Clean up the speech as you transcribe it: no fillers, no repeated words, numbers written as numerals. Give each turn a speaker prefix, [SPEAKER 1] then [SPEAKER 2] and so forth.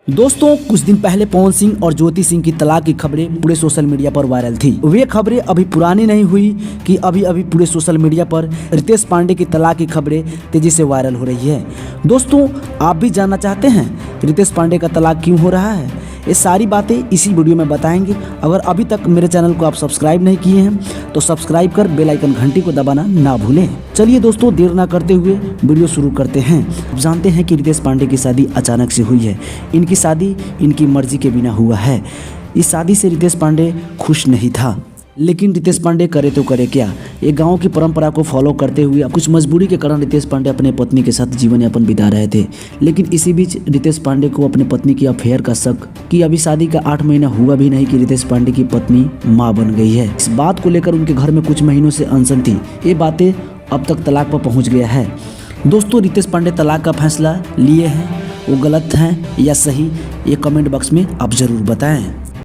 [SPEAKER 1] दोस्तों कुछ दिन पहले पवन सिंह और ज्योति सिंह की तलाक की खबरें पूरे सोशल मीडिया पर वायरल थी। वे खबरें अभी पुरानी नहीं हुई कि अभी अभी पूरे सोशल मीडिया पर रितेश पांडे की तलाक की खबरें तेजी से वायरल हो रही है। दोस्तों आप भी जानना चाहते हैं रितेश पांडे का तलाक क्यों हो रहा है? ये सारी बातें इसी वीडियो में बताएंगे। अगर अभी तक मेरे चैनल को आप सब्सक्राइब नहीं किए हैं तो सब्सक्राइब कर बेल आइकन घंटी को दबाना ना भूलें। चलिए दोस्तों देर ना करते हुए वीडियो शुरू करते हैं। आप जानते हैं कि रितेश पांडे की शादी अचानक से हुई है। इनकी शादी इनकी मर्जी के बिना हुआ है। इस शादी से रितेश पांडे खुश नहीं था, लेकिन रितेश पांडे करे तो करे क्या। ये गांव की परंपरा को फॉलो करते हुए कुछ मजबूरी के कारण रितेश पांडे अपने पत्नी के साथ जीवन यापन बिता रहे थे। लेकिन इसी बीच रितेश पांडे को अपनी पत्नी की अफेयर का शक कि अभी शादी का 8 महीना हुआ भी नहीं कि रितेश पांडे की पत्नी मां बन गई है। इस बात को लेकर उनके घर में कुछ महीनों से अनशन थी। ये बातें अब तक तलाक पर पहुंच गया है। दोस्तों रितेश पांडे तलाक का फैसला लिए हैं, वो गलत है या सही, ये कमेंट बॉक्स में आप जरूर बताएं।